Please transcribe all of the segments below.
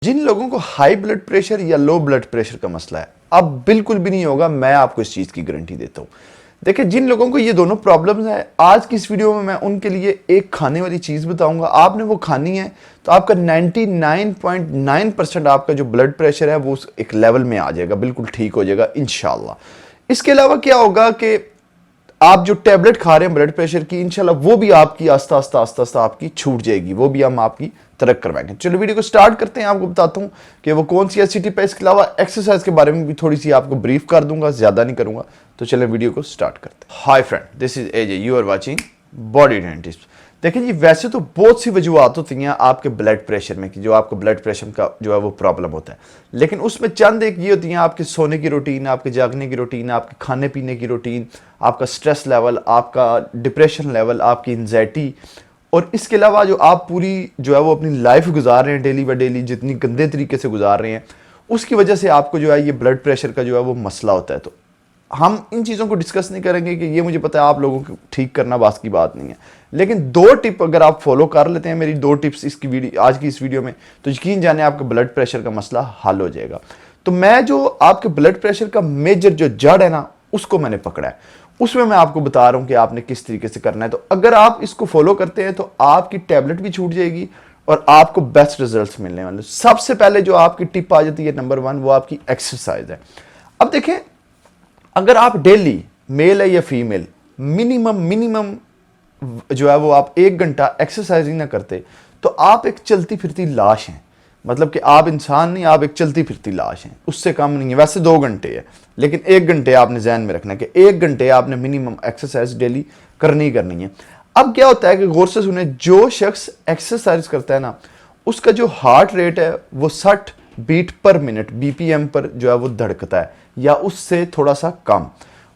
जिन लोगों को high blood pressure या लो ब्लड प्रेशर का मसला है, अब बिल्कुल भी नहीं होगा, मैं आपको इस चीज़ की गारंटी देता हूँ। देखिए, जिन लोगों को ये दोनों प्रॉब्लम्स हैं, आज की इस वीडियो में मैं उनके लिए एक खाने वाली चीज़ बताऊंगा। आपने वो खानी है तो आपका 99.9% आपका जो ब्लड प्रेशर है वो एक लेवल में आ जाएगा, बिल्कुल ठीक हो जाएगा इंशाल्लाह। इसके अलावा क्या होगा कि आप जो टैबलेट खा रहे हैं ब्लड प्रेशर की, इंशाल्लाह वो भी आपकी आस्ता आस्ता आपकी छूट जाएगी, वो भी हम आपकी तरक करवाएंगे। चलो वीडियो को स्टार्ट करते हैं। आपको बताता हूं कि वो कौन सी ऐसी टिप है। इसके अलावा एक्सरसाइज के बारे में भी थोड़ी सी आपको ब्रीफ कर दूंगा, ज्यादा नहीं करूंगा। तो चलो वीडियो को स्टार्ट करते हैं। Hi friend, this is AJ, you are watching body dentist. देखिए जी, वैसे तो बहुत सी वजूहत होती हैं आपके ब्लड प्रेशर में कि जो आपको ब्लड प्रेशर का जो है वो प्रॉब्लम होता है, लेकिन उसमें चंद एक ये होती हैं आपके सोने की रूटीन, आपके जागने की रूटीन, आपके खाने पीने की रूटीन, आपका स्ट्रेस लेवल, आपका डिप्रेशन लेवल, आपकी एंजाइटी, और इसके अलावा जो आप पूरी जो है वो अपनी लाइफ गुजार रहे हैं डेली बाई डेली, जितनी गंदे तरीके से गुजार रहे हैं, उसकी वजह से आपको जो है ये ब्लड प्रेशर का जो है वो मसला होता है। तो हम इन चीज़ों को डिस्कस नहीं करेंगे कि ये मुझे पता है आप लोगों को ठीक करना बात की बात नहीं है, लेकिन दो टिप अगर आप फॉलो कर लेते हैं, मेरी दो टिप्स इसकी वीडियो आज की इस वीडियो में, तो यकीन जाने आपका ब्लड प्रेशर का मसला हल हो जाएगा। तो मैं जो आपके ब्लड प्रेशर का मेजर जो जड़ है ना, उसको मैंने पकड़ा है, उसमें मैं आपको बता रहा हूं कि आपने किस तरीके से करना है। तो अगर आप इसको फॉलो करते हैं तो आपकी टैबलेट भी छूट जाएगी और आपको बेस्ट रिजल्ट्स मिलने वाले। सबसे पहले जो आपकी टिप आ जाती है नंबर 1, वो आपकी एक्सरसाइज है। अब देखें, अगर आप डेली, मेल है या फीमेल, मिनिमम जो है वो आप 1 घंटा एक्सरसाइज ही ना करते तो आप एक चलती फिरती लाश हैं। मतलब कि आप इंसान नहीं, आप एक चलती फिरती लाश हैं, उससे कम नहीं है। वैसे 2 घंटे है, लेकिन 1 घंटे आपने ध्यान में रखना है कि 1 घंटे आपने मिनिमम एक्सरसाइज डेली करनी है। अब क्या होता है कि गौर से सुने, जो शख्स एक्सरसाइज करता है ना, उसका जो हार्ट रेट है वो 60 बीट पर मिनट BPM पर जो है वो धड़कता है, या उससे थोड़ा सा कम।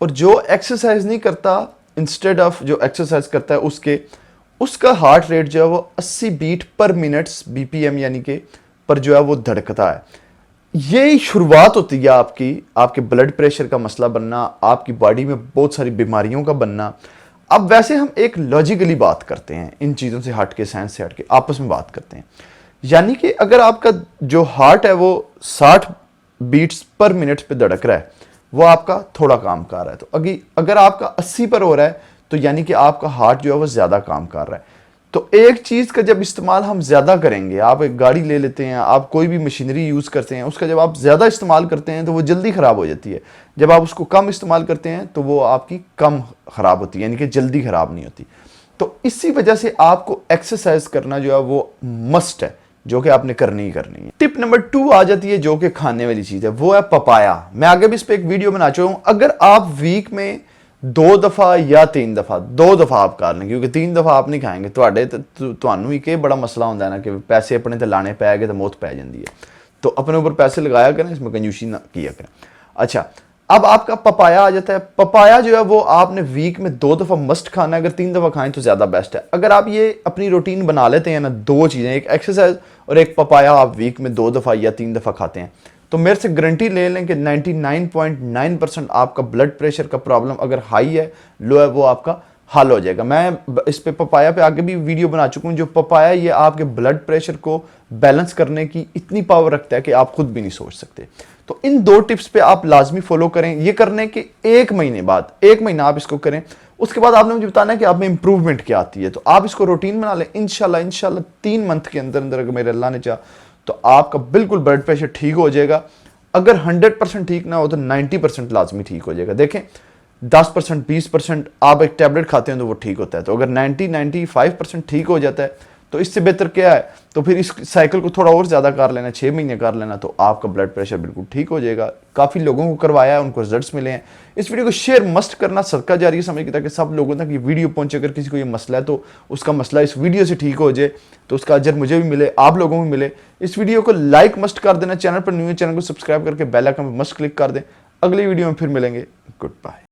और जो एक्सरसाइज नहीं करता, इंस्टेड ऑफ जो एक्सरसाइज करता है उसका हार्ट रेट जो है वो 80 बीट पर मिनट BPM यानी कि पर जो है वो धड़कता है। यही शुरुआत होती है आपके ब्लड प्रेशर का मसला बनना, आपकी बॉडी में बहुत सारी बीमारियों का बनना। अब वैसे हम एक लॉजिकली बात करते हैं, इन चीज़ों से हट के, साइंस से हट के आपस में बात करते हैं। यानी कि अगर आपका जो हार्ट है वो 60 बीट्स पर मिनट पे धड़क रहा है, वो आपका थोड़ा काम कर रहा है। तो अगर आपका 80 पर हो रहा है, तो यानी कि आपका हार्ट जो है वो ज़्यादा काम कर रहा है। तो एक चीज़ का जब इस्तेमाल हम ज़्यादा करेंगे, आप एक गाड़ी ले लेते हैं, आप कोई भी मशीनरी यूज़ करते हैं, उसका जब आप ज़्यादा इस्तेमाल करते हैं तो वो जल्दी ख़राब हो जाती है। जब आप उसको कम इस्तेमाल करते हैं तो वो आपकी कम ख़राब होती है, यानी कि जल्दी ख़राब नहीं होती। तो इसी वजह से आपको एक्सरसाइज करना जो है वो मस्ट है, जो कि आपने करनी ही करनी है। टिप नंबर 2 आ जाती है, जो कि खाने वाली चीज़ है, वो है पपाया। मैं आगे भी इस पर एक वीडियो बना चुका हूँ। अगर आप वीक में 2 दफ़ा या 3 दफ़ा, 2 दफ़ा आप कर लें, क्योंकि 3 दफ़ा आप नहीं खाएंगे, ਤੁਹਾਨੂੰ ही के बड़ा मसला होता है ना कि पैसे अपने तो लाने पै गए तो मौत पै जाती है। तो अपने ऊपर पैसे लगाया करें, इसमें कंजूसी ना किया करें। अच्छा, अब आपका पपाया आ जाता है। पपाया जो है वो आपने वीक में 2 दफ़ा मस्ट खाना है। अगर 3 दफ़ा खाएं तो ज़्यादा बेस्ट है। अगर आप ये अपनी रूटीन बना लेते हैं ना, 2 चीज़ें, एक एक्सरसाइज और एक पपाया, आप वीक में 2 दफ़ा या 3 दफ़ा खाते हैं, तो मेरे से गारंटी ले लें कि 99.9% आपका ब्लड प्रेशर का प्रॉब्लम अगर हाई है, लो है, वो आपका हल हो जाएगा। मैं इस पे पपाया पे आगे भी वीडियो बना चुका हूँ। जो पपाया, ये आपके ब्लड प्रेशर को बैलेंस करने की इतनी पावर रखता है कि आप खुद भी नहीं सोच सकते। तो इन 2 टिप्स पे आप लाजमी फॉलो करें। ये करने के 1 महीने बाद, 1 महीना आप इसको करें, उसके बाद आपने मुझे बताना है कि आप में इंप्रूवमेंट क्या आती है। तो आप इसको रूटीन बना लें, इंशाल्लाह 3 मंथ के अंदर अंदर, अगर मेरे अल्लाह ने चाहा, तो आपका बिल्कुल ब्लड प्रेशर ठीक हो जाएगा। अगर 100% ठीक ना हो तो 90% लाजमी ठीक हो जाएगा। देखें, 10%, 20% आप एक टैबलेट खाते हैं तो वो ठीक होता है। तो अगर 95% ठीक हो जाता है तो इससे बेहतर क्या है? तो फिर इस साइकिल को थोड़ा और ज़्यादा कर लेना, 6 महीने कर लेना, तो आपका ब्लड प्रेशर बिल्कुल ठीक हो जाएगा। काफ़ी लोगों को करवाया है, उनको रिजल्ट्स मिले हैं। इस वीडियो को शेयर मस्ट करना, सदका जारी समझ के, ताकि सब लोगों तक ये वीडियो पहुंचे। अगर किसी को ये मसला है तो उसका मसला इस वीडियो से ठीक हो जाए, तो उसका अजर मुझे भी मिले, आप लोगों को भी मिले। इस वीडियो को लाइक मस्ट कर देना, चैनल पर न्यू है चैनल को सब्सक्राइब करके बेल आइकन पर मस्ट क्लिक कर दें। अगली वीडियो में फिर मिलेंगे। Good bye.